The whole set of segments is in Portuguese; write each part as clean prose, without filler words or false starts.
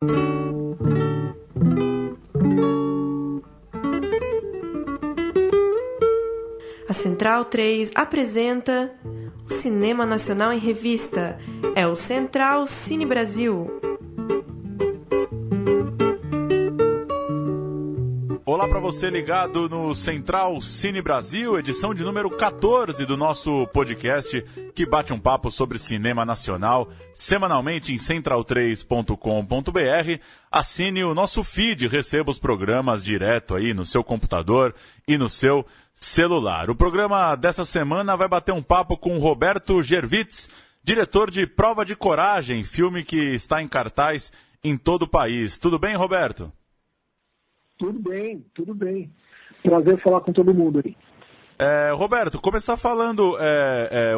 A Central 3 apresenta o Cinema Nacional em Revista. É o Central Cine Brasil. Olá para você ligado no Central Cine Brasil, edição de número 14 do nosso podcast, que bate um papo sobre cinema nacional, semanalmente em central3.com.br. Assine o nosso feed, receba os programas direto aí no seu computador e no seu celular. O programa dessa semana vai bater um papo com Roberto Gervitz, diretor de Prova de Coragem, filme que está em cartaz em todo o país. Tudo bem, Roberto? Tudo bem, tudo bem. Prazer falar com todo mundo aí. Roberto, começar falando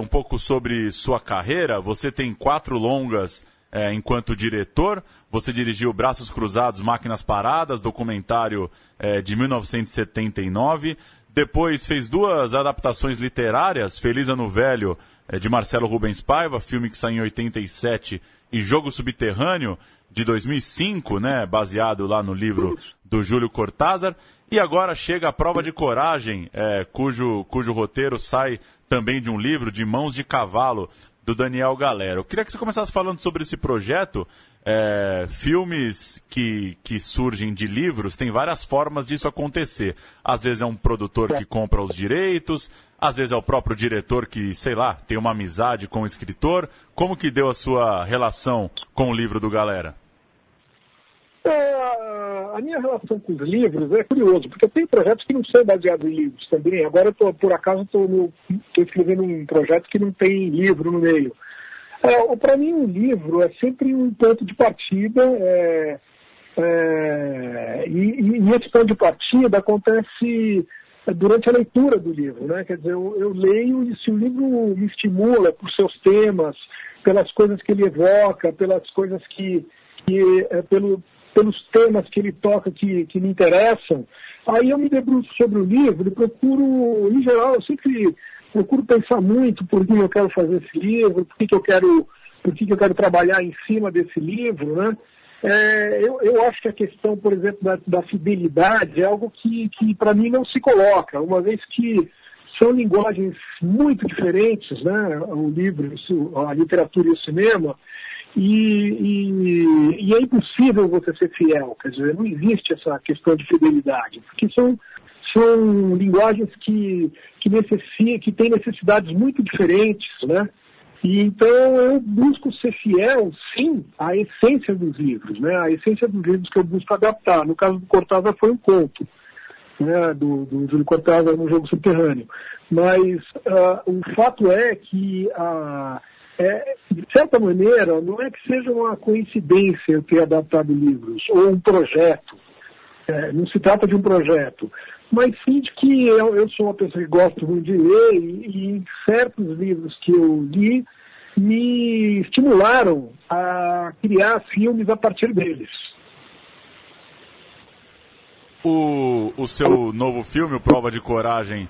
um pouco sobre sua carreira. Você tem 4 longas enquanto diretor. Você dirigiu Braços Cruzados, Máquinas Paradas, documentário de 1979. Depois fez 2 adaptações literárias, Feliz Ano Velho, de Marcelo Rubens Paiva, filme que saiu em 87, e Jogo Subterrâneo, de 2005, né, baseado lá no livro do Júlio Cortázar. E agora chega a Prova de Coragem, cujo roteiro sai também de um livro, De Mãos de Cavalo, do Daniel Galera. Eu queria que você começasse falando sobre esse projeto. Filmes que surgem de livros, tem várias formas disso acontecer. Às vezes é um produtor que compra os direitos, às vezes é o próprio diretor que, sei lá, tem uma amizade com o escritor. Como que deu a sua relação com o livro do Galera? A minha relação com os livros é curioso, porque eu tenho projetos que não são baseados em livros também. Agora, por acaso, estou escrevendo um projeto que não tem livro no meio. Para mim, um livro é sempre um ponto de partida, e esse ponto de partida acontece durante a leitura do livro, né? Quer dizer, eu leio e se o livro me estimula por seus temas, pelas coisas que ele evoca, pelas coisas pelos temas que ele toca que me interessam, aí eu me debruço sobre o livro e procuro, em geral, eu sempre procuro pensar muito por que eu quero fazer esse livro, por que eu quero trabalhar em cima desse livro, né? Eu acho que a questão, por exemplo, da fidelidade é algo que para mim não se coloca, uma vez que são linguagens muito diferentes, né? O livro, a literatura e o cinema, e é impossível você ser fiel, quer dizer, não existe essa questão de fidelidade, porque são linguagens que têm necessidades muito diferentes, né? E então eu busco ser fiel, sim, à essência dos livros, né? A essência dos livros que eu busco adaptar. No caso do Cortázar foi um conto, né? Do Júlio Cortázar no Jogo Subterrâneo. Mas o fato é que de certa maneira, não é que seja uma coincidência eu ter adaptado livros, ou um projeto, não se trata de um projeto, mas sim de que eu sou uma pessoa que gosto muito de ler, e certos livros que eu li me estimularam a criar filmes a partir deles. O seu novo filme, o Prova de Coragem,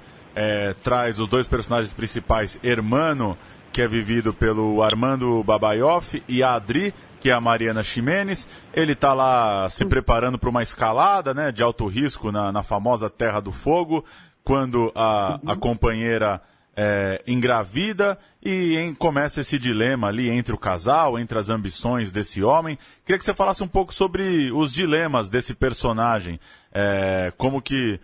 traz os 2 personagens principais, Hermano, que é vivido pelo Armando Babaioff, e a Adri, que é a Mariana Ximenes. Ele está lá se preparando para uma escalada, né, de alto risco na famosa Terra do Fogo, quando a companheira engravida, e começa esse dilema ali entre o casal, entre as ambições desse homem. Queria que você falasse um pouco sobre os dilemas desse personagem, como que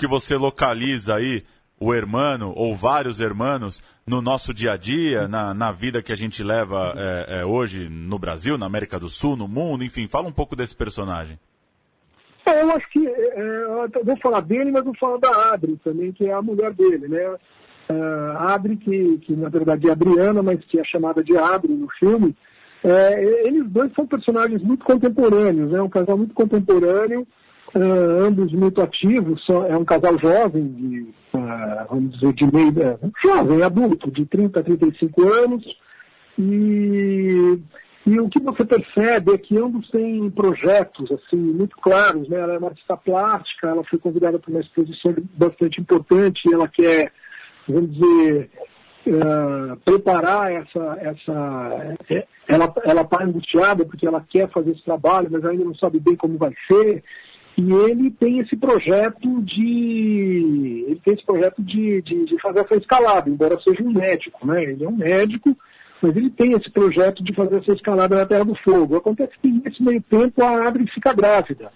você localiza aí o hermano, ou vários hermanos, no nosso dia a dia, na vida que a gente leva hoje no Brasil, na América do Sul, no mundo, enfim. Fala um pouco desse personagem. Eu acho que, vou falar dele, mas vou falar da Adri também, que é a mulher dele, né? A Adri, que na verdade é Adriana, mas que é chamada de Adri no filme, eles 2 são personagens muito contemporâneos, né? Um casal muito contemporâneo, ambos muito ativos, é um casal jovem, vamos dizer, jovem, adulto, de 30 a 35 anos, e o que você percebe é que ambos têm projetos assim, muito claros, né? Ela é uma artista plástica, ela foi convidada para uma exposição bastante importante, e ela quer, vamos dizer, preparar ela está angustiada porque ela quer fazer esse trabalho, mas ainda não sabe bem como vai ser. E ele tem esse projeto de fazer essa escalada, embora seja um médico, né? Ele é um médico, mas ele tem esse projeto de fazer essa escalada na Terra do Fogo. Acontece que nesse meio tempo a Adri fica grávida.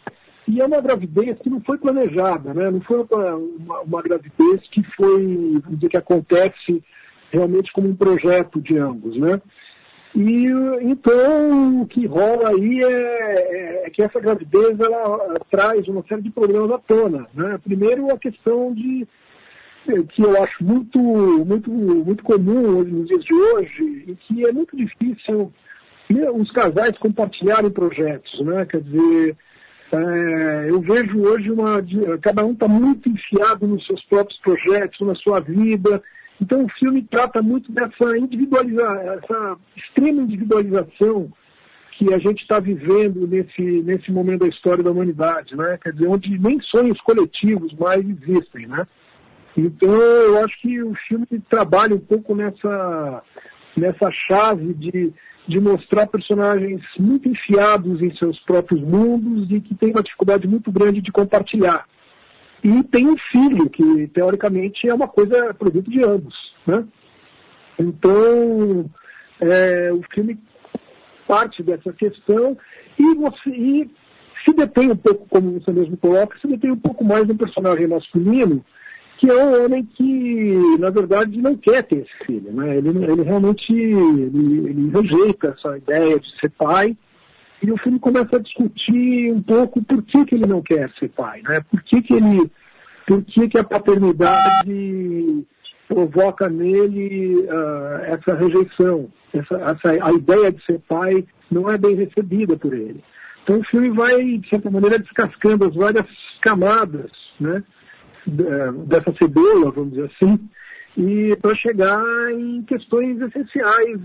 E é uma gravidez que não foi planejada, né? Não foi uma gravidez que foi, vamos dizer, que acontece realmente como um projeto de ambos, né? E então o que rola aí é que essa gravidez ela traz uma série de problemas à tona, né? Primeiro, a questão que eu acho muito comum nos dias de hoje, e que é muito difícil os casais compartilharem projetos, né? Quer dizer, eu vejo hoje cada um está muito enfiado nos seus próprios projetos, na sua vida. Então o filme trata muito dessa essa extrema individualização que a gente está vivendo nesse momento da história da humanidade, né? Quer dizer, onde nem sonhos coletivos mais existem, né? Então eu acho que o filme trabalha um pouco nessa chave de mostrar personagens muito enfiados em seus próprios mundos e que tem uma dificuldade muito grande de compartilhar. E tem um filho, que teoricamente é uma coisa produto de ambos, né? Então, o filme parte dessa questão e se detém um pouco, como você mesmo coloca, se detém um pouco mais no personagem masculino, que é um homem que, na verdade, não quer ter esse filho, né? Ele realmente ele rejeita essa ideia de ser pai. E o filme começa a discutir um pouco por que ele não quer ser pai, né? Por que a paternidade provoca nele essa rejeição, a ideia de ser pai não é bem recebida por ele. Então o filme vai, de certa maneira, descascando as várias camadas, né, dessa cebola, vamos dizer assim, e para chegar em questões essenciais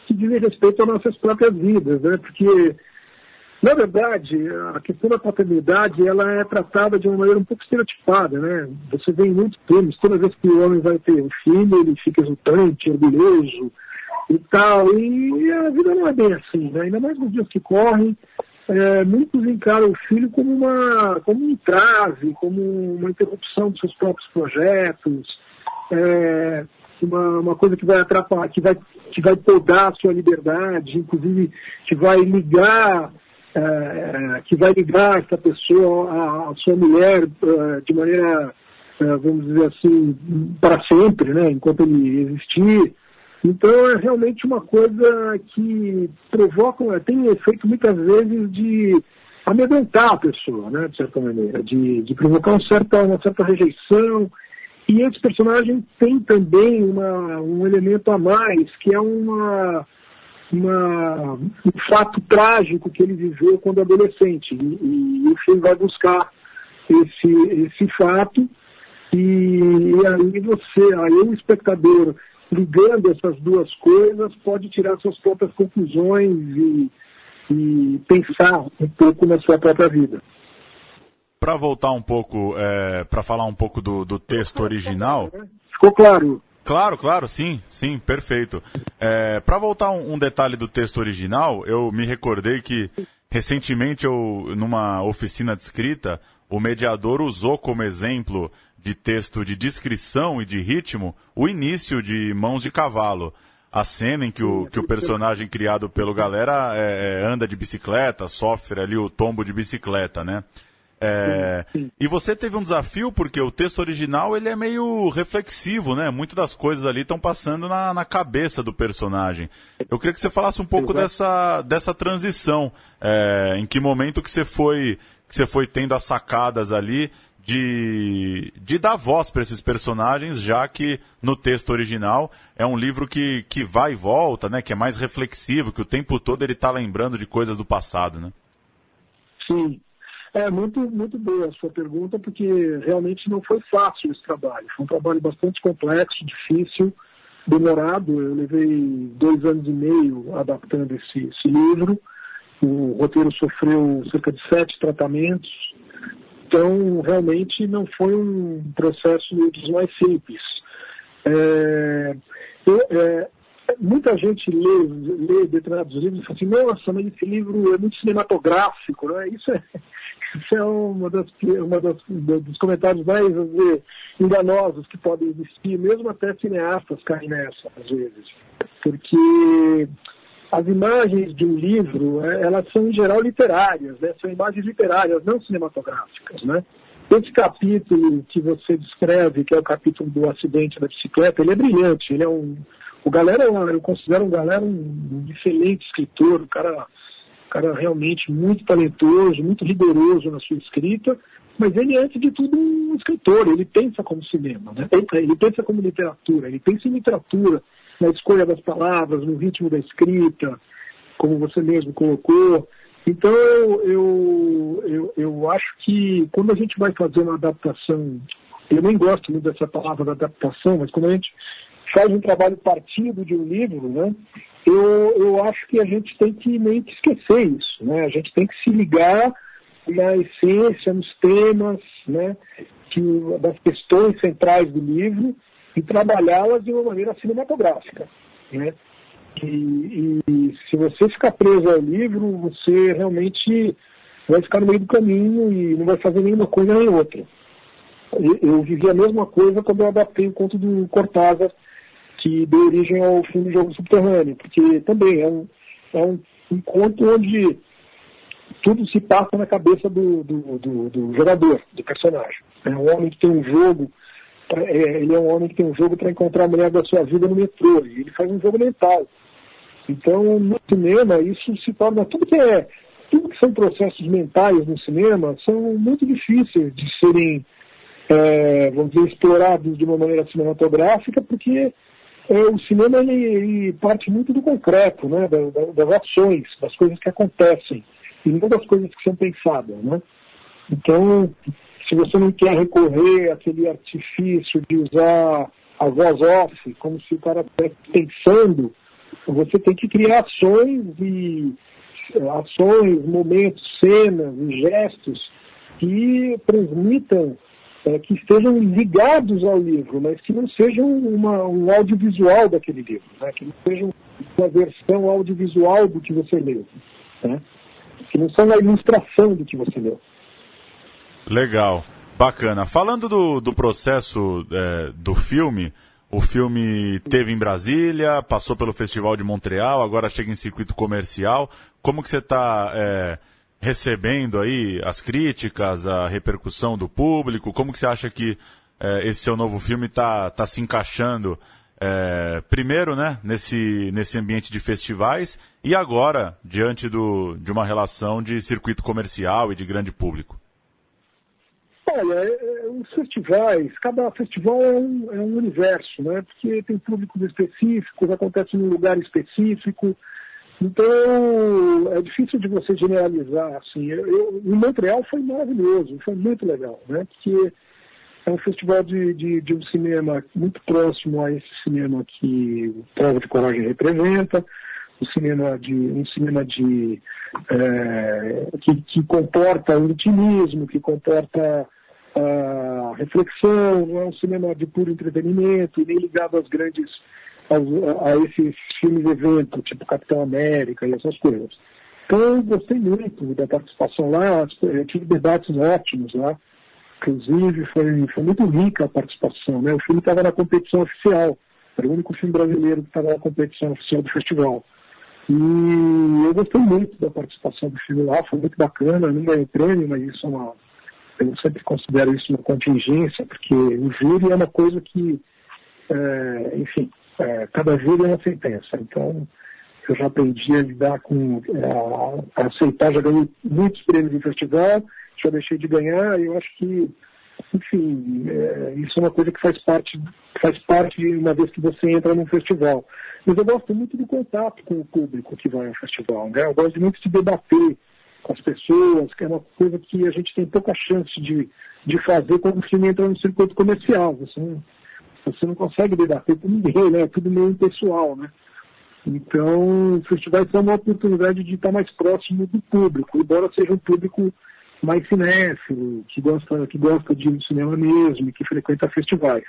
que dizem respeito às nossas próprias vidas, né? Porque, na verdade, a questão da paternidade ela é tratada de uma maneira um pouco estereotipada, né? Você vê em muitos filmes, toda vez que o homem vai ter um filho, ele fica exultante, orgulhoso e tal. E a vida não é bem assim, né? Ainda mais nos dias que correm, muitos encaram o filho como um entrave, como uma interrupção dos seus próprios projetos, uma coisa que vai atrapalhar, que vai podar a sua liberdade, inclusive que vai ligar essa pessoa à sua mulher de maneira, vamos dizer assim, para sempre, né, enquanto ele existir. Então é realmente uma coisa que tem efeito muitas vezes de amedrontar a pessoa, né, de certa maneira, de provocar uma certa rejeição. E esse personagem tem também um elemento a mais, que é um fato trágico que ele viveu quando adolescente. E o filme vai buscar esse fato, e aí o espectador, ligando essas duas coisas, pode tirar suas próprias conclusões e pensar um pouco na sua própria vida. Para voltar um pouco, para falar um pouco do texto original... Ficou claro? Claro, sim, perfeito. Para voltar um detalhe do texto original, eu me recordei que recentemente, numa oficina de escrita, o mediador usou como exemplo de texto de descrição e de ritmo o início de Mãos de Cavalo. A cena em que o personagem criado pelo Galera anda de bicicleta, sofre ali o tombo de bicicleta, né? E você teve um desafio porque o texto original ele é meio reflexivo, né? Muitas das coisas ali estão passando na cabeça do personagem. Eu queria que você falasse um pouco dessa transição. Em que momento que você foi tendo as sacadas ali de dar voz para esses personagens, já que no texto original é um livro que vai e volta, né? Que é mais reflexivo, que o tempo todo ele está lembrando de coisas do passado, né? Sim. Muito, muito boa a sua pergunta, porque realmente não foi fácil esse trabalho. Foi um trabalho bastante complexo, difícil, demorado. Eu levei 2 anos e meio adaptando esse livro. O roteiro sofreu cerca de 7 tratamentos. Então, realmente não foi um processo dos mais simples. Muita gente lê determinados livros e fala assim, nossa, mas esse livro é muito cinematográfico, né? Isso é dos comentários mais, vamos dizer, enganosos que podem existir, mesmo até cineastas caem nessa, às vezes. Porque as imagens de um livro, elas são, em geral, literárias, né? São imagens literárias, não cinematográficas, né? Esse capítulo que você descreve, que é o capítulo do acidente da bicicleta, ele é brilhante, ele é eu considero um excelente escritor, um cara realmente muito talentoso, muito rigoroso na sua escrita, mas ele é, antes de tudo, um escritor, ele pensa como cinema, né? Ele pensa como literatura, ele pensa em literatura, na escolha das palavras, no ritmo da escrita, como você mesmo colocou. Então, eu acho que quando a gente vai fazer uma adaptação, eu nem gosto muito dessa palavra da adaptação, mas quando a gente faz um trabalho partido de um livro, né, eu acho que a gente tem que meio que esquecer isso, né? A gente tem que se ligar na essência, nos temas, né, das questões centrais do livro e trabalhá-las de uma maneira cinematográfica, né? E se você ficar preso ao livro, você realmente vai ficar no meio do caminho e não vai fazer nenhuma coisa nem outra. Eu vivi a mesma coisa quando eu adaptei o conto do Cortázar, que deu origem ao filme Jogo Subterrâneo, porque também é um conto onde tudo se passa na cabeça do jogador, do personagem. É um homem que tem um jogo, ele é um homem que tem um jogo para encontrar a mulher da sua vida no metrô, e ele faz um jogo mental. Então, no cinema, isso se torna tudo que são processos mentais no cinema são muito difíceis de serem, vamos dizer, explorados de uma maneira cinematográfica, porque o cinema ele parte muito do concreto, né, das ações, das coisas que acontecem, e não das coisas que são pensadas, né? Então, se você não quer recorrer àquele artifício de usar a voz off, como se o cara estivesse pensando, você tem que criar ações, momentos, cenas e gestos que transmitam, que estejam ligados ao livro, mas que não sejam um audiovisual daquele livro, né? Que não sejam uma versão audiovisual do que você leu, né? Que não são a ilustração do que você leu. Legal, bacana. Falando do processo do filme, o filme teve em Brasília, passou pelo Festival de Montreal, agora chega em circuito comercial. Como que você está recebendo aí as críticas, a repercussão do público? Como que você acha que esse seu novo filme está se encaixando, primeiro, né, nesse ambiente de festivais e agora diante de uma relação de circuito comercial e de grande público? Olha, os festivais, cada festival é um universo, né? Porque tem públicos específicos, acontece num lugar específico, então é difícil de você generalizar, assim. Em Montreal foi maravilhoso, foi muito legal, né? Porque é um festival de um cinema muito próximo a esse cinema que o Prova de Coragem representa, um cinema que comporta o intimismo, que comporta a reflexão, não é um cinema de puro entretenimento, nem ligado a esses filmes evento, tipo Capitão América e essas coisas. Então eu gostei muito da participação lá, eu tive debates ótimos lá, inclusive foi muito rica a participação, né? O filme estava na competição oficial, era o único filme brasileiro que estava na competição oficial do festival. E eu gostei muito da participação do filme lá, foi muito bacana, não ganhei prêmio, mas isso eu sempre considero isso uma contingência, porque o júri é uma coisa que, cada júri é uma sentença. Então, eu já aprendi a lidar a aceitar, já ganhei muitos prêmios no festival, já deixei de ganhar, e eu acho que, enfim, isso é uma coisa que faz parte uma vez que você entra num festival. Mas eu gosto muito do contato com o público que vai ao festival, né? Eu gosto muito de debater com as pessoas, que é uma coisa que a gente tem pouca chance de fazer quando o filme entra no circuito comercial. Você não consegue debater com ninguém, né? É tudo meio impessoal, né? Então, os festivais são uma oportunidade de estar mais próximo do público, embora seja um público mais cinéfilo, que gosta de ir no cinema mesmo, e que frequenta festivais.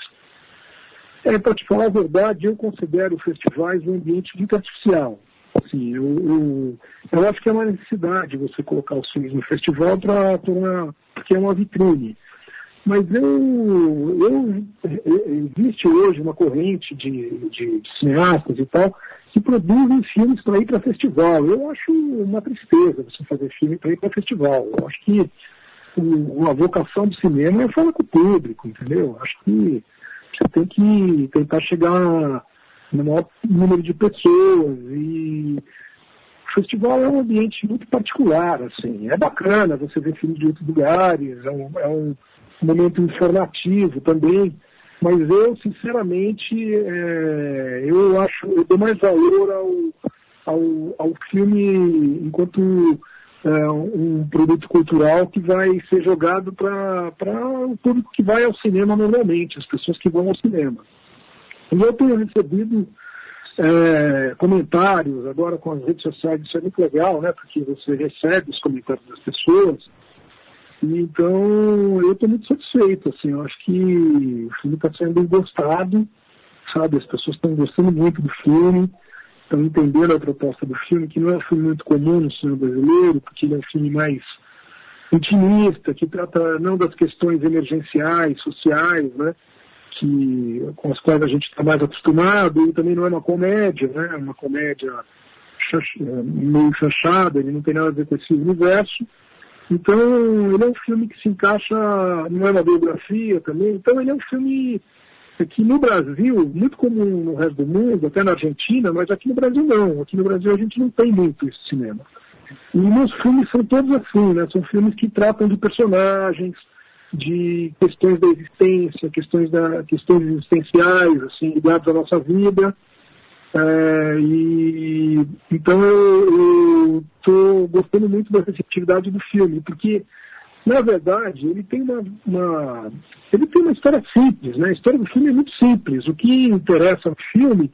Para te falar a verdade, eu considero festivais um ambiente muito artificial. Assim, eu acho que é uma necessidade você colocar os filmes no festival porque é uma vitrine. Mas existe hoje uma corrente de cineastas e tal que produzem filmes para ir para festival. Eu acho uma tristeza você fazer filme para ir para festival. Eu acho que a vocação do cinema é falar com o público, entendeu? Eu acho que você tem que tentar chegar no maior número de pessoas, e o festival é um ambiente muito particular, assim. É bacana você ver filmes de outros lugares, é um momento informativo também, mas eu, sinceramente, eu dou mais valor ao filme enquanto um produto cultural que vai ser jogado para o público que vai ao cinema normalmente, as pessoas que vão ao cinema. E eu tenho recebido comentários agora com as redes sociais, isso é muito legal, né? Porque você recebe os comentários das pessoas. E então eu estou muito satisfeito, assim, eu acho que o filme está sendo gostado, sabe? As pessoas estão gostando muito do filme, estão entendendo a proposta do filme, que não é um filme muito comum no cinema brasileiro, porque ele é um filme mais intimista, que trata não das questões emergenciais, sociais, né? Com as quais a gente está mais acostumado, e também não é uma comédia, né? É uma comédia meio chanchada, ele não tem nada a ver com esse universo. Então, ele é um filme que se encaixa, não é uma biografia também, então ele é um filme que no Brasil, muito comum no resto do mundo, até na Argentina, mas aqui no Brasil não. Aqui no Brasil a gente não tem muito esse cinema. E meus filmes são todos assim, né? São filmes que tratam de personagens, de questões da existência, questões existenciais, assim, ligadas à nossa vida. Então eu estou gostando muito da receptividade do filme, porque, na verdade, ele tem uma história simples, né? A história do filme é muito simples. O que interessa no filme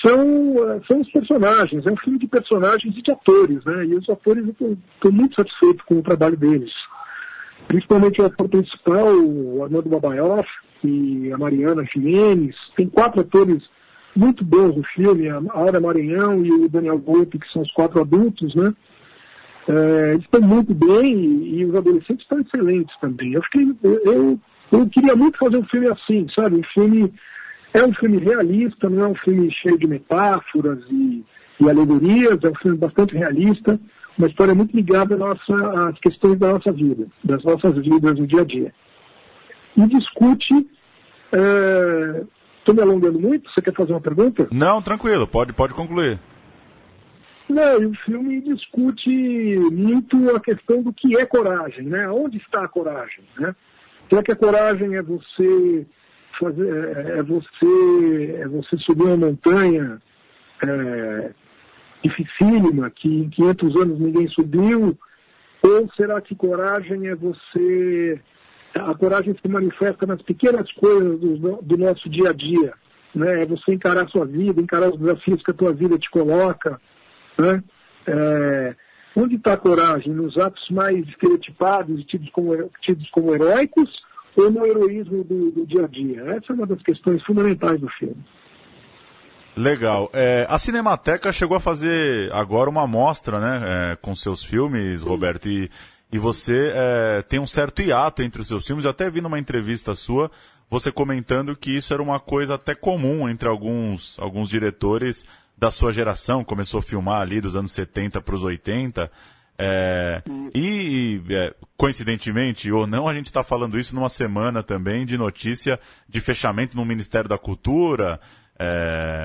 são os personagens. É um filme de personagens e de atores, né? E os atores, eu estou muito satisfeito com o trabalho deles. Principalmente o ator principal, o Armando Babaioff e a Mariana Ximenes. Tem 4 atores muito bons no filme, a Aura Maranhão e o Daniel Volpe, que são os 4 adultos, né? Eles estão muito bem e os adolescentes estão excelentes também. Eu queria muito fazer um filme assim, sabe? É um filme realista, não é um filme cheio de metáforas e alegorias, é um filme bastante realista, uma história muito ligada às questões da nossa vida, das nossas vidas no dia a dia. E discute... Estou me alongando muito? Você quer fazer uma pergunta? Não, tranquilo, pode concluir. Não, e o filme discute muito a questão do que é coragem, né? Onde está a coragem, né? Será que a coragem é você subir uma montanha dificílima que em 500 anos ninguém subiu? Ou será que coragem é você... A coragem se manifesta nas pequenas coisas do nosso dia a dia, né? É você encarar a sua vida, encarar os desafios que a tua vida te coloca, né? Onde está a coragem? Nos atos mais estereotipados, tidos como heróicos, ou no heroísmo do dia a dia? Essa é uma das questões fundamentais do filme. Legal. A Cinemateca chegou a fazer agora uma mostra, né, com seus filmes, Roberto, e você tem um certo hiato entre os seus filmes. Eu até vi numa entrevista sua, você comentando que isso era uma coisa até comum entre alguns diretores da sua geração, começou a filmar ali dos anos 70 para os 80, coincidentemente ou não, a gente está falando isso numa semana também de notícia de fechamento no Ministério da Cultura,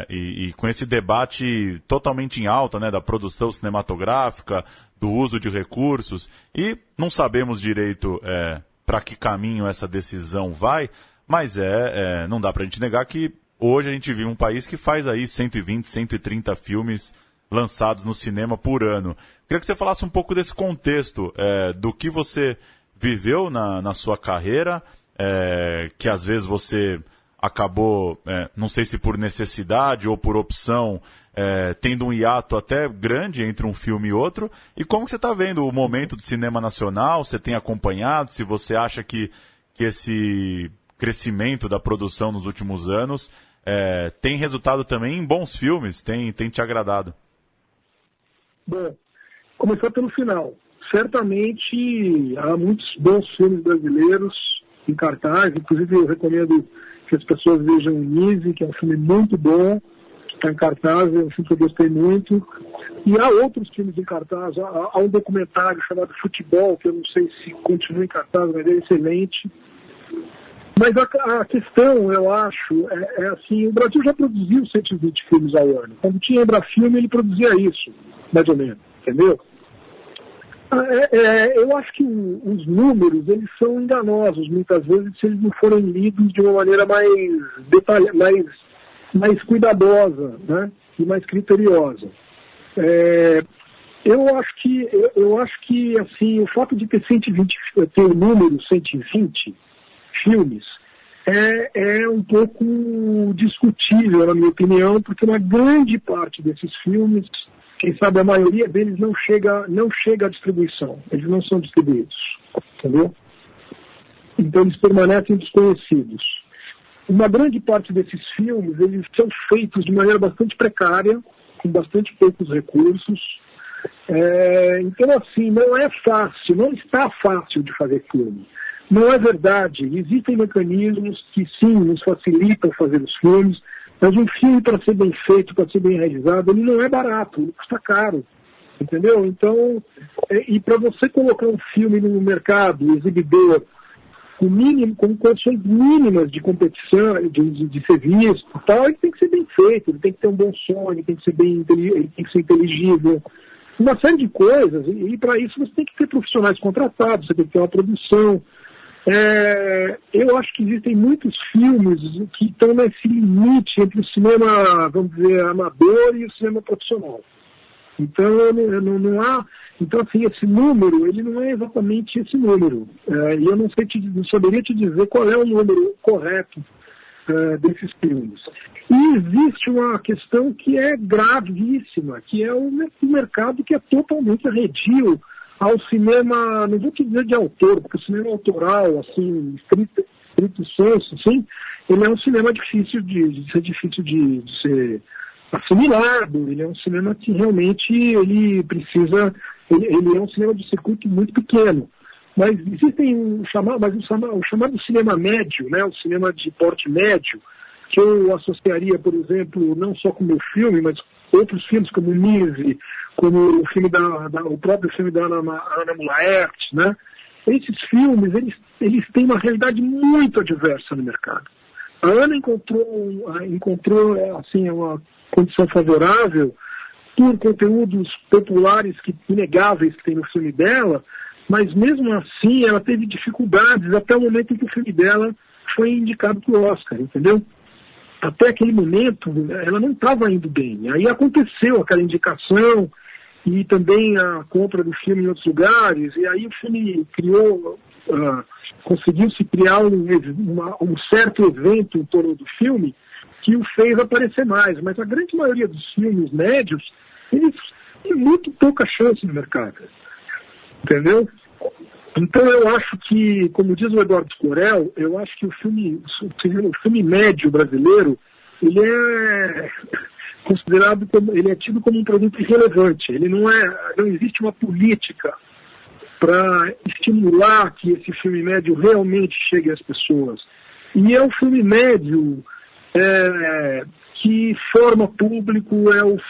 e com esse debate totalmente em alta, né, da produção cinematográfica, do uso de recursos, e não sabemos direito para que caminho essa decisão vai, mas não dá para a gente negar que hoje a gente vive um país que faz aí 120, 130 filmes lançados no cinema por ano. Queria que você falasse um pouco desse contexto, do que você viveu na sua carreira, que às vezes você acabou, não sei se por necessidade ou por opção, tendo um hiato até grande entre um filme e outro, e como que você está vendo o momento do cinema nacional, você tem acompanhado, se você acha que esse crescimento da produção nos últimos anos tem resultado também em bons filmes, tem te agradado? Bom, começar pelo final. Certamente há muitos bons filmes brasileiros em cartaz, inclusive eu recomendo que as pessoas vejam Nise, que é um filme muito bom, que está em cartaz, é um filme que eu gostei muito. E há outros filmes em cartaz, há um documentário chamado Futebol, que eu não sei se continua em cartaz, mas é excelente. Mas a questão, eu acho, é assim, o Brasil já produziu 120 filmes ao ano. Quando tinha Embrafilme, ele produzia isso, mais ou menos, entendeu? Eu acho que os números, eles são enganosos, muitas vezes, se eles não forem lidos de uma maneira mais cuidadosa, né? E mais criteriosa. Eu acho que assim, o fato de ter o número 120 filmes é um pouco discutível, na minha opinião, porque uma grande parte desses filmes, quem sabe a maioria deles não chega à distribuição, eles não são distribuídos, entendeu? Então eles permanecem desconhecidos. Uma grande parte desses filmes, eles são feitos de maneira bastante precária, com bastante poucos recursos. Então, assim, não é fácil, não está fácil de fazer filme. Não é verdade. Existem mecanismos que, sim, nos facilitam fazer os filmes, mas um filme, para ser bem feito, para ser bem realizado, ele não é barato, ele custa caro. Entendeu? Então, e para você colocar um filme no mercado, exibidor, com condições mínimas de competição, de ser visto, tal, ele tem que ser bem feito, ele tem que ter um bom som, ele tem que ser ele tem que ser inteligível, uma série de coisas, e para isso você tem que ter profissionais contratados, você tem que ter uma produção. Eu acho que existem muitos filmes que estão nesse limite entre o cinema, vamos dizer, amador e o cinema profissional. Então, não há... Então, assim, esse número, ele não é exatamente esse número. E eu não saberia te dizer qual é o número correto desses filmes. E existe uma questão que é gravíssima, que é o mercado que é totalmente arredio ao cinema, não vou te dizer de autor, porque o cinema autoral, assim, estrito senso, assim, ele é um cinema difícil de ser assimilado, ele é um cinema que realmente ele é um cinema de circuito muito pequeno. Mas existem o chamado cinema médio, né, o cinema de porte médio, que eu associaria, por exemplo, não só com o meu filme, mas outros filmes como Nise, como o filme o próprio filme da Ana Mulaert, né? Esses filmes, eles têm uma realidade muito adversa no mercado. A Ana encontrou assim, uma condição favorável por conteúdos populares inegáveis que tem no filme dela, mas mesmo assim ela teve dificuldades até o momento em que o filme dela foi indicado para o Oscar, entendeu? Até aquele momento ela não estava indo bem. Aí aconteceu aquela indicação e também a compra do filme em outros lugares, e aí o filme conseguiu-se criar um certo evento em torno do filme que o fez aparecer mais. Mas a grande maioria dos filmes médios, eles têm muito pouca chance no mercado. Entendeu? Então eu acho que, como diz o Eduardo Scorel, eu acho que o filme médio brasileiro, ele é considerado ele é tido como um produto irrelevante. Ele não existe uma política para estimular que esse filme médio realmente chegue às pessoas. E é um filme médio que forma público,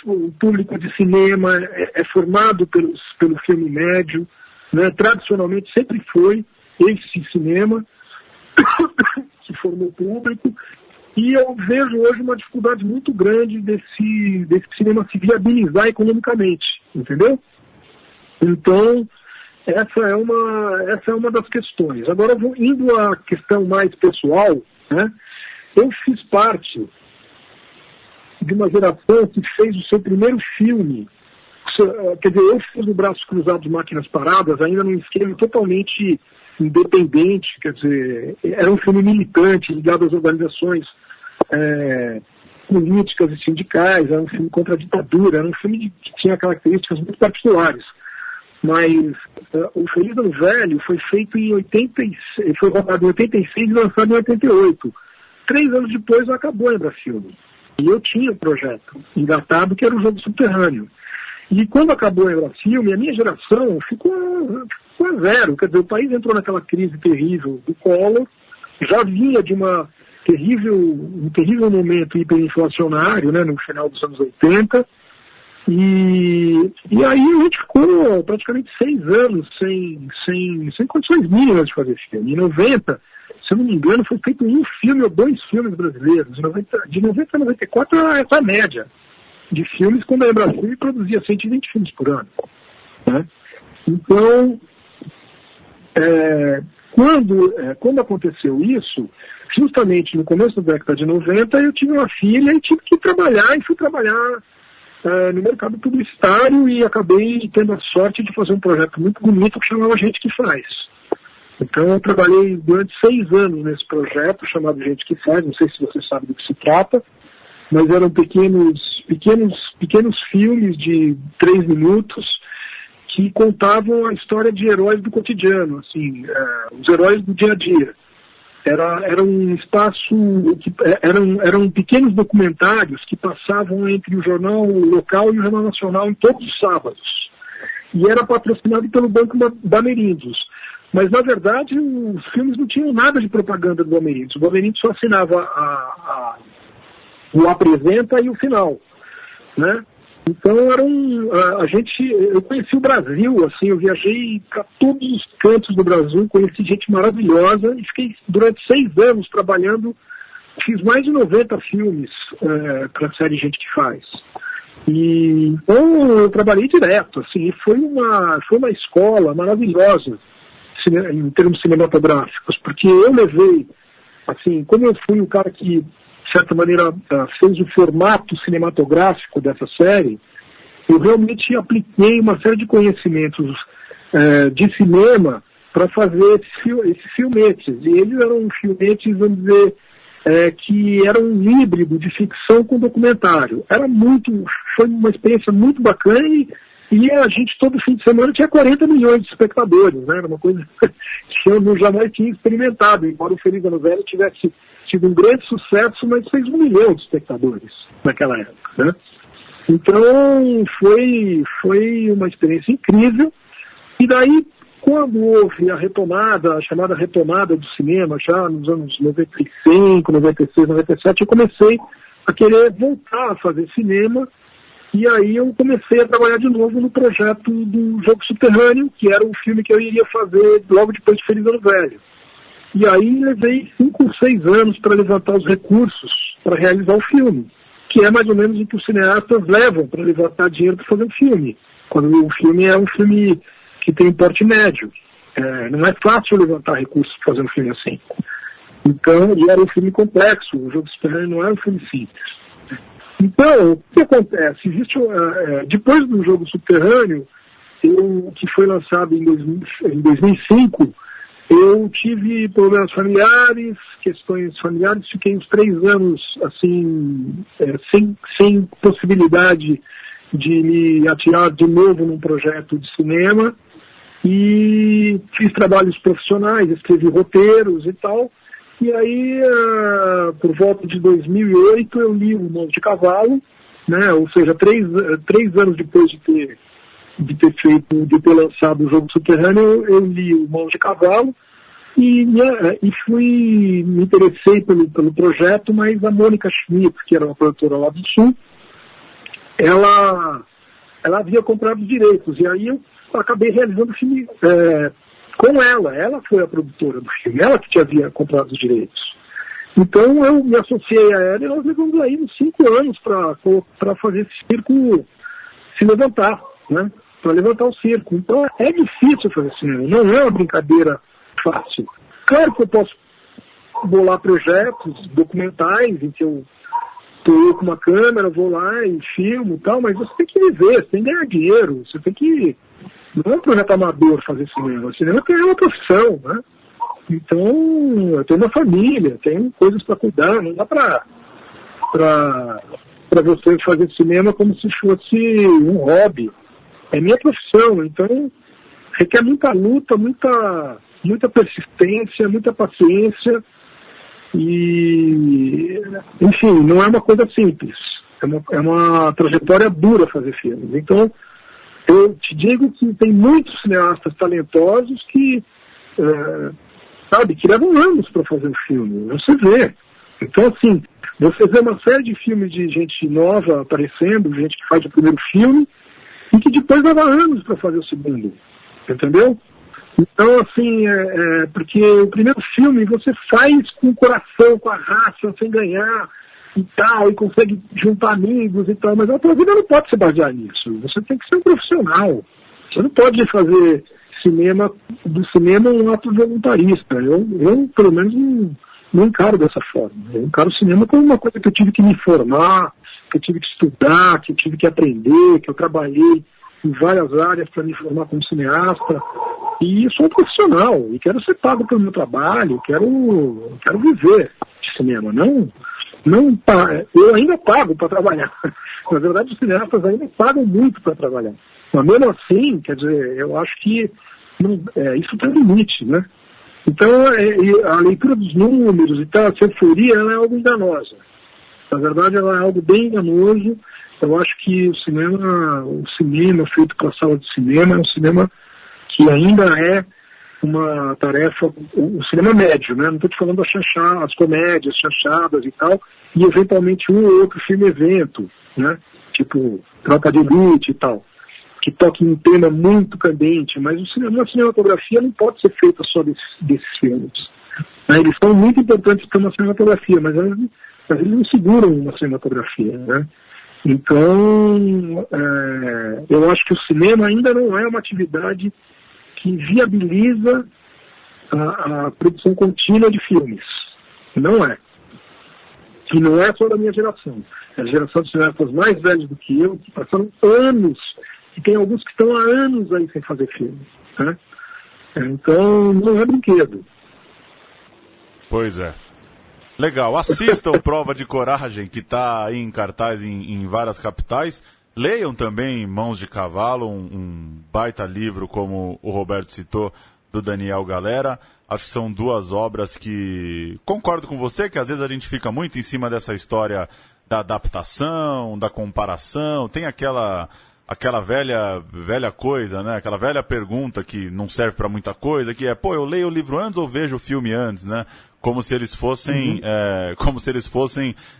o público de cinema é formado pelo filme médio, né? Tradicionalmente sempre foi esse cinema que formou público, e eu vejo hoje uma dificuldade muito grande desse cinema se viabilizar economicamente, entendeu? Então, essa é uma das questões. Agora, indo à questão mais pessoal, né? Eu fiz parte de uma geração que fez o seu primeiro filme. Quer dizer, eu fiz o Braços Cruzados, Máquinas Paradas, ainda num esquema totalmente independente, quer dizer, era um filme militante, ligado às organizações políticas e sindicais, era um filme contra a ditadura, era um filme que tinha características muito particulares. Mas o Feliz Ano Velho foi feito foi rodado em 86 e lançado em 88. 3 anos depois acabou a Embrafilme. E eu tinha um projeto engatado que era o Jogo Subterrâneo. E quando acabou a Embrafilme, a minha geração ficou a zero. Quer dizer, o país entrou naquela crise terrível do Collor, já vinha de um terrível momento hiperinflacionário, né, no final dos anos 80, e aí a gente ficou praticamente 6 anos sem condições mínimas de fazer filme. Em 90, se eu não me engano, foi feito 1 filme ou 2 filmes brasileiros. De 90 a 94 era essa a média de filmes, quando a Embrafilme produzia 120 filmes por ano, né? Então, quando aconteceu isso, justamente no começo da década de 90, eu tive uma filha e tive que trabalhar, e fui trabalhar no mercado publicitário, e acabei tendo a sorte de fazer um projeto muito bonito que chamava Gente que Faz. Então eu trabalhei durante 6 anos nesse projeto chamado Gente que Faz, não sei se você sabe do que se trata, mas eram pequenos filmes de 3 minutos que contavam a história de heróis do cotidiano, assim, os heróis do dia a dia. Era um espaço, eram pequenos documentários que passavam entre o jornal local e o jornal nacional em todos os sábados. E era patrocinado pelo Banco Bamerindos. Mas, na verdade, os filmes não tinham nada de propaganda do Bamerindos. O Bamerindos só assinava o apresenta e o final, né? Então eu conheci o Brasil, assim, eu viajei para todos os cantos do Brasil, conheci gente maravilhosa e fiquei durante 6 anos trabalhando, fiz mais de 90 filmes para a série Gente que Faz. E então eu trabalhei direto, assim, foi uma escola maravilhosa em termos cinematográficos, porque eu levei, assim, como eu fui o cara que, de certa maneira, fez o formato cinematográfico dessa série, eu realmente apliquei uma série de conhecimentos de cinema para fazer esses filmetes. E eles eram filmetes, vamos dizer, que eram um híbrido de ficção com documentário. Foi uma experiência muito bacana, e a gente todo fim de semana tinha 40 milhões de espectadores, né? Era uma coisa que eu jamais tinha experimentado, embora o Feliz Ano Velho tivesse tido um grande sucesso, mas fez 1 milhão de espectadores naquela época, né? Então foi uma experiência incrível. E daí, quando houve a chamada retomada do cinema, já nos anos 95, 96, 97, eu comecei a querer voltar a fazer cinema. E aí eu comecei a trabalhar de novo no projeto do Jogo Subterrâneo, que era um filme que eu iria fazer logo depois de Feliz Ano Velho. E aí levei 5 ou 6 anos para levantar os recursos para realizar o filme, que é mais ou menos o que os cineastas levam para levantar dinheiro para fazer um filme, quando o filme é um filme que tem um porte médio. Não é fácil levantar recursos para fazer um filme assim. Então, e era um filme complexo, o Jogo Subterrâneo não era um filme simples. Então, o que acontece? Depois do Jogo Subterrâneo, que foi lançado em 2005, eu tive problemas familiares, questões familiares, fiquei uns 3 anos assim, sem possibilidade de me atirar de novo num projeto de cinema, e fiz trabalhos profissionais, escrevi roteiros e tal. E aí, por volta de 2008, eu li O Mãos de Cavalo, né? Ou seja, 3 anos depois de ter lançado o Jogo Subterrâneo, eu li O Mãos de Cavalo e me interessei pelo projeto, mas a Mônica Schmidt, que era uma produtora lá do Sul, ela havia comprado os direitos, e aí eu acabei realizando o filme com ela. Ela foi a produtora do filme, ela que havia comprado os direitos. Então eu me associei a ela, e nós levamos aí uns 5 anos para fazer esse circo se levantar, né? Para levantar o circo. Então é difícil fazer cinema, não é uma brincadeira fácil. Claro que eu posso bolar projetos documentais em que eu estou com uma câmera, vou lá e filmo e tal, mas você tem que viver, você tem que ganhar dinheiro, você tem que... Não é um projeto amador fazer cinema. O cinema é uma profissão, né? Então, eu tenho uma família, tenho coisas para cuidar, não dá para você fazer cinema como se fosse um hobby. É minha profissão, então requer muita luta, muita persistência, muita paciência. E, enfim, não é uma coisa simples. É uma trajetória dura fazer filmes. Então, eu te digo que tem muitos cineastas talentosos que, que levam anos para fazer um filme. Você vê. Então, assim, você vê uma série de filmes de gente nova aparecendo, gente que faz o primeiro filme, e que depois leva anos para fazer o segundo. Entendeu? Então, assim, porque o primeiro filme você faz com o coração, com a raça, sem ganhar e tal, e consegue juntar amigos e tal, mas a tua vida não pode se basear nisso. Você tem que ser um profissional. Você não pode fazer do cinema um ato voluntarista. Eu pelo menos, não encaro dessa forma. Eu encaro o cinema como uma coisa que eu tive que me formar, que eu tive que estudar, que eu tive que aprender, que eu trabalhei em várias áreas para me formar como cineasta. E sou um profissional, e quero ser pago pelo meu trabalho, quero viver de cinema. Eu ainda pago para trabalhar. Na verdade, os cineastas ainda pagam muito para trabalhar. Mas mesmo assim, quer dizer, eu acho que isso tem limite, né? Então, a leitura dos números e tal, a euforia, ela é algo enganosa. Na verdade, ela é algo bem enganoso. Eu acho que o cinema feito para a sala de cinema é um cinema que ainda é uma tarefa, o cinema médio, né? Não estou te falando as comédias, chanchadas e tal, e eventualmente um ou outro filme evento, né? Tipo Tropa de Elite e tal, que toca em um tema muito candente, mas a cinematografia não pode ser feita só desses filmes. Né? Eles são muito importantes para uma cinematografia, mas eles não seguram uma cinematografia, né? Então, eu acho que o cinema ainda não é uma atividade que viabiliza a produção contínua de filmes. Não é. E não é só da minha geração. É a geração de cineastas mais velhos do que eu, que passaram anos, e tem alguns que estão há anos aí sem fazer filme. Né? Então, não é brinquedo. Pois é. Legal. Assistam Prova de Coragem, que está aí em cartaz em várias capitais. Leiam também Mãos de Cavalo, um baita livro, como o Roberto citou, do Daniel Galera. Acho que são duas obras que... Concordo com você, que às vezes a gente fica muito em cima dessa história da adaptação, da comparação. Tem aquela velha coisa, né? Aquela velha pergunta que não serve para muita coisa, que é, eu leio o livro antes ou vejo o filme antes, né? Como se eles fossem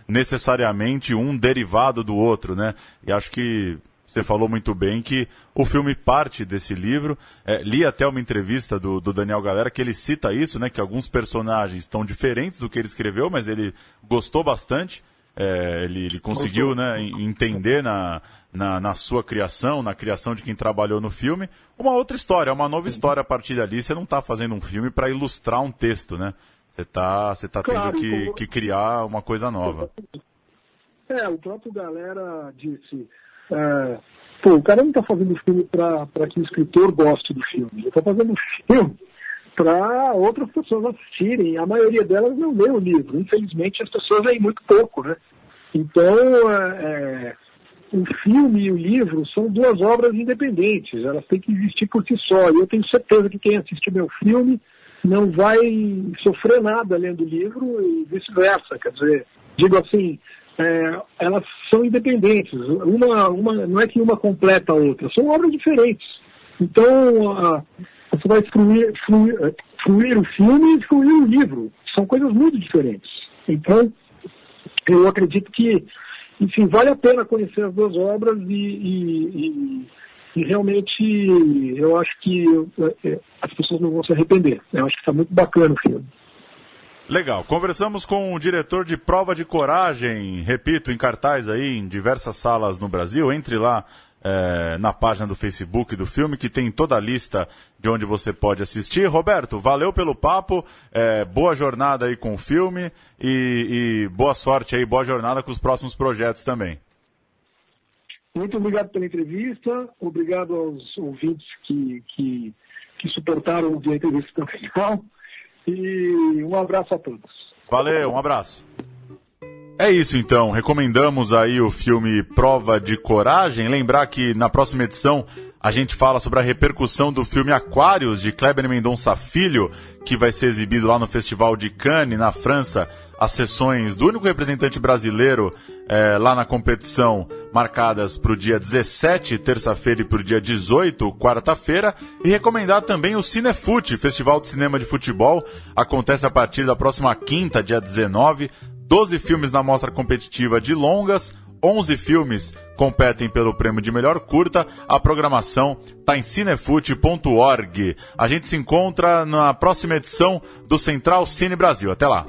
necessariamente um derivado do outro, né? E acho que você falou muito bem que o filme parte desse livro. Li até uma entrevista do Daniel Galera que ele cita isso, né? Que alguns personagens estão diferentes do que ele escreveu, mas ele gostou bastante. Ele conseguiu, né, entender na sua criação, na criação de quem trabalhou no filme, uma outra história, uma nova história a partir dali. Você não está fazendo um filme para ilustrar um texto, né? Você tá claro, tendo que criar uma coisa nova. O próprio Galera disse, o cara não está fazendo filme para que o escritor goste do filme. Ele está fazendo filme para outras pessoas assistirem. A maioria delas não lê o livro. Infelizmente, as pessoas leem muito pouco, né? Então, o filme e o livro são duas obras independentes. Elas têm que existir por si só. E eu tenho certeza que quem assistir meu filme não vai sofrer nada lendo o livro e vice-versa. Quer dizer, digo assim, elas são independentes. Não é que uma completa a outra. São obras diferentes. Então, você vai fruir o filme e fruir o livro. São coisas muito diferentes. Então, eu acredito que, enfim, vale a pena conhecer as duas obras e realmente eu acho que as pessoas não vão se arrepender. Eu acho que está muito bacana o filme. Legal. Conversamos com o diretor de Prova de Coragem, repito, em cartaz aí em diversas salas no Brasil. Entre lá na página do Facebook do filme, que tem toda a lista de onde você pode assistir. Roberto, valeu pelo papo, boa jornada aí com o filme e boa sorte aí, boa jornada com os próximos projetos também. Muito obrigado pela entrevista, obrigado aos ouvintes que suportaram ouvir a entrevista tão final e um abraço a todos. Valeu, um abraço. É isso então, recomendamos aí o filme Prova de Coragem. Lembrar que na próxima edição a gente fala sobre a repercussão do filme Aquários, de Kleber Mendonça Filho, que vai ser exibido lá no Festival de Cannes, na França. As sessões do único representante brasileiro lá na competição, marcadas para o dia 17, terça-feira, e para o dia 18, quarta-feira. E recomendar também o Cinefute, Festival de Cinema de Futebol. Acontece a partir da próxima quinta, dia 19. 12 filmes na mostra competitiva de longas, 11 filmes competem pelo prêmio de melhor curta. A programação está em cinefute.org. A gente se encontra na próxima edição do Central Cine Brasil. Até lá!